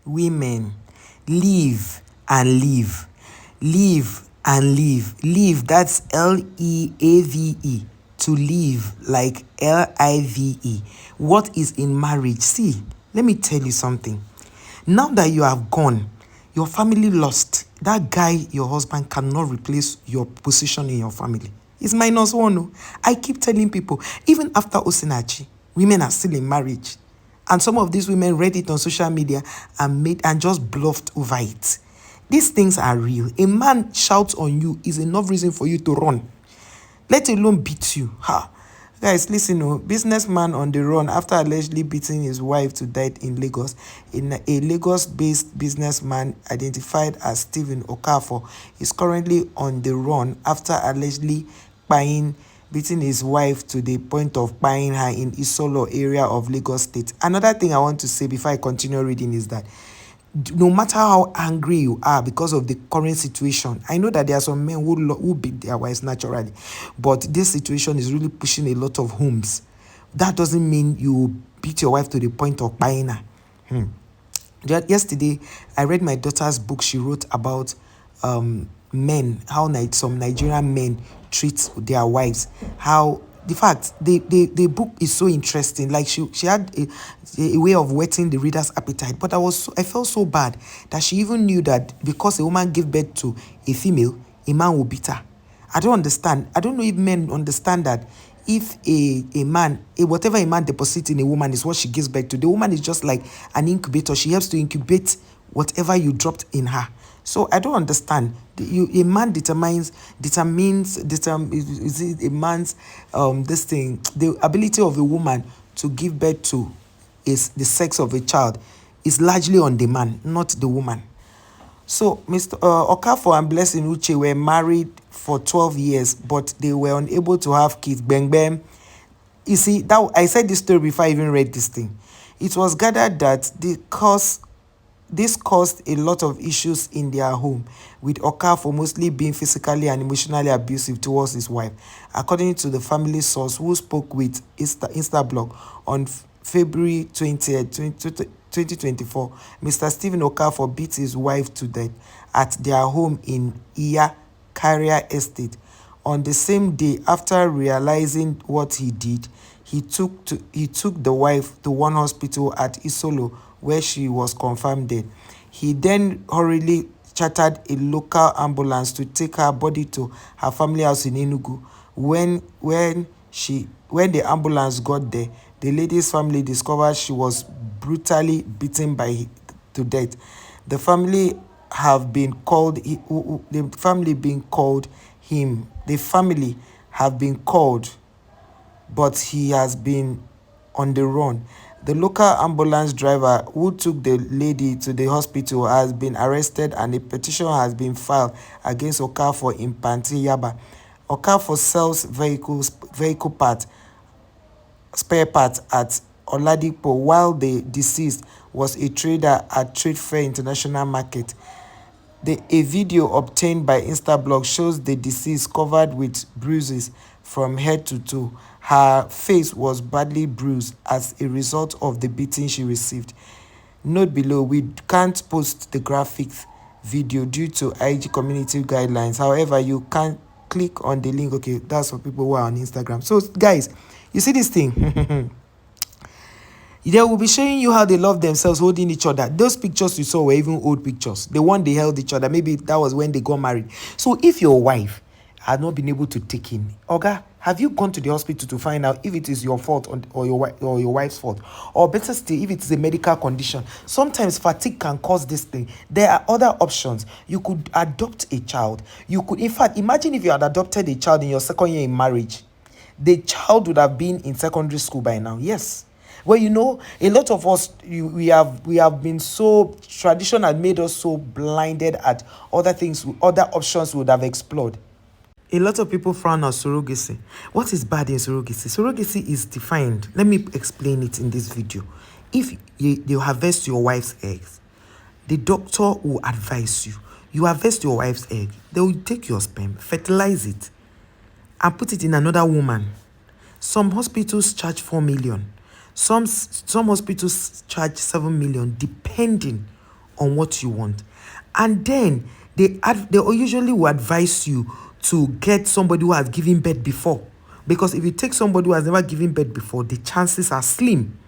women, live and live. Live and live. Live, that's Leave. To live, like Live. What is in marriage? See, let me tell you something. Now that you have gone, your family lost. That guy, your husband, cannot replace your position in your family. It's -1. Oh. I keep telling people, even after Osinachi, women are still in marriage. And some of these women read it on social media and just bluffed over it. These things are real. A man shouts on you is enough reason for you to run, let alone beat you. Ha. Guys, listen, businessman on the run after allegedly beating his wife to death in Lagos. A Lagos-based businessman identified as Stephen Okafor is currently on the run after allegedly beating his wife to the point of kpaing her in Isolo area of Lagos State. Another thing I want to say before I continue reading is that no matter how angry you are because of the current situation, I know that there are some men who beat their wives naturally, but this situation is really pushing a lot of homes. That doesn't mean you beat your wife to the point of buying her. Yesterday, I read my daughter's book. She wrote about men, how some Nigerian men treat their wives, how the fact the book is so interesting. Like she had a way of whetting the reader's appetite. But I felt so bad that she even knew that because a woman gave birth to a female, a man will beat her. I don't understand. I don't know if men understand that if whatever a man deposits in a woman is what she gives birth to. The woman is just like an incubator. She helps to incubate whatever you dropped in her. So I don't understand. A man determines is it a man's the ability of a woman to give birth to is the sex of a child is largely on the man, not the woman. So Mr. Okafor and Blessing Uche were married for 12 years, but they were unable to have kids. Bang bang. You see, that I said this story before I even read this thing. It was gathered that this caused a lot of issues in their home, with Okafor mostly being physically and emotionally abusive towards his wife. According to the family source who spoke with Instablog on February 20th, 2024, Mr. Stephen Okafor beat his wife to death at their home in Iya Carrier Estate. On the same day, after realizing what he did, he took the wife to one hospital at Isolo, where she was confirmed dead. He then hurriedly chartered a local ambulance to take her body to her family house in Enugu. When the ambulance got there, the lady's family discovered she was brutally beaten to death. The family have been called but he has been on the run. The local ambulance driver who took the lady to the hospital has been arrested, and a petition has been filed against Okafor in Panti, Yaba. Okafor sells spare parts at Oladipo, while the deceased was a trader at Trade Fair International Market. A video obtained by Instablog shows the deceased covered with bruises from head to toe. Her face was badly bruised as a result of the beating she received. Note below, we can't post the graphic video due to IG community guidelines. However, you can click on the link. Okay, that's for people who are on Instagram. So, guys, you see this thing? They will be showing you how they love themselves holding each other. Those pictures you saw were even old pictures. The one they held each other, maybe that was when they got married. So if your wife had not been able to take in, Oga, have you gone to the hospital to find out if it is your fault or your wife's fault? Or better still, if it is a medical condition. Sometimes fatigue can cause this thing. There are other options. You could adopt a child. You could, in fact, imagine if you had adopted a child in your second year in marriage. The child would have been in secondary school by now. Yes. Well, a lot of us, we have been so, tradition had made us so blinded at other things, other options we would have explored. A lot of people frown on surrogacy. What is bad in surrogacy? Surrogacy is defined. Let me explain it in this video. If you harvest your wife's eggs, the doctor will advise you. You harvest your wife's egg, they will take your sperm, fertilize it, and put it in another woman. Some hospitals charge 4 million. Some hospitals charge 7 million, depending on what you want. And then they usually will advise you to get somebody who has given birth before. Because if you take somebody who has never given birth before, the chances are slim.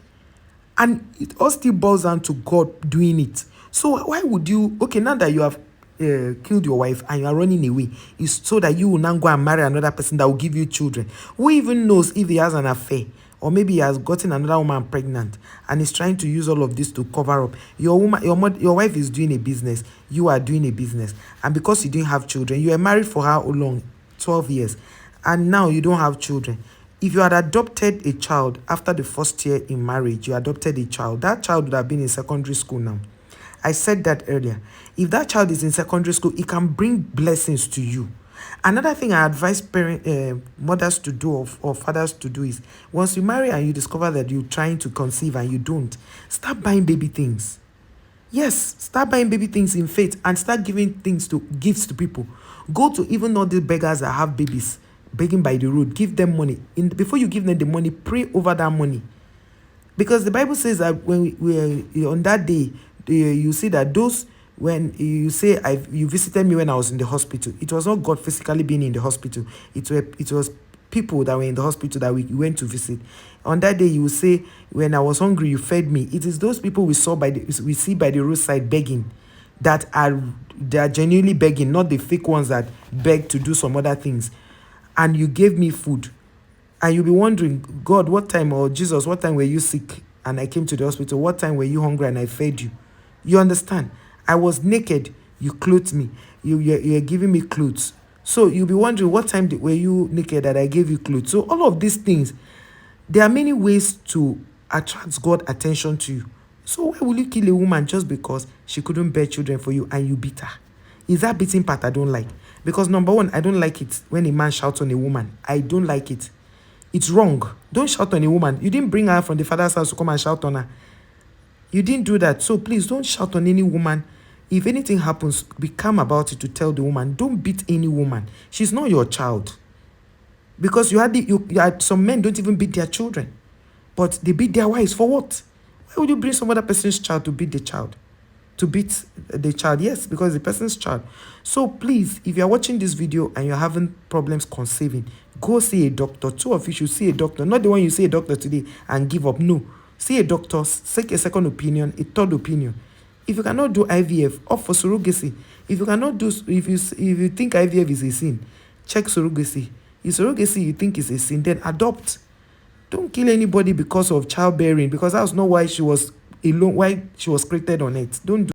And it all still boils down to God doing it. So why would you, okay, now that you have killed your wife and you are running away, is so that you will now go and marry another person that will give you children? Who even knows if he has an affair? Or maybe he has gotten another woman pregnant and is trying to use all of this to cover up. Your wife is doing a business. You are doing a business. And because you didn't have children, you were married for how long? 12 years. And now you don't have children. If you had adopted a child after the first year in marriage, you adopted a child, that child would have been in secondary school now. I said that earlier. If that child is in secondary school, it can bring blessings to you. Another thing I advise mothers to do or fathers to do is, once you marry and you discover that you're trying to conceive and you don't, start buying baby things. Yes, start buying baby things in faith and start giving gifts to people. Go to even all the beggars that have babies begging by the road. Give them money. Before you give them the money, pray over that money. Because the Bible says that when we on that day, you see that those, when you say you visited me when I was in the hospital, it was not God physically being in the hospital. It was people that were in the hospital that we went to visit. On that day, you will say, when I was hungry, you fed me. It is those people we see by the roadside begging that are genuinely begging, not the fake ones that beg to do some other things. And you gave me food. And you'll be wondering, God, what time, or Jesus, what time were you sick and I came to the hospital? What time were you hungry and I fed you? You understand? I was naked, you clothed me. You're giving me clothes. So you'll be wondering, what time were you naked that I gave you clothes? So all of these things, there are many ways to attract God's attention to you. So why will you kill a woman just because she couldn't bear children for you and you beat her? Is that beating part I don't like? Because number one, I don't like it when a man shouts on a woman. I don't like it. It's wrong. Don't shout on a woman. You didn't bring her from the father's house to come and shout on her. You didn't do that. So please don't shout on any woman. If anything happens, be calm about it to tell the woman. Don't beat any woman. She's not your child. Because you had some men don't even beat their children. But they beat their wives. For what? Why would you bring some other person's child to beat the child? To beat the child? Yes, because the person's child. So please, if you're watching this video and you're having problems conceiving, go see a doctor. Two of you should see a doctor. Not the one you see a doctor today and give up. No. See a doctor, seek a second opinion, a third opinion. If you cannot do IVF, opt for surrogacy. If you cannot do, if you think IVF is a sin, check surrogacy. If surrogacy you think is a sin, then adopt. Don't kill anybody because of childbearing, because that was not why she was alone, why she was created on it. Don't do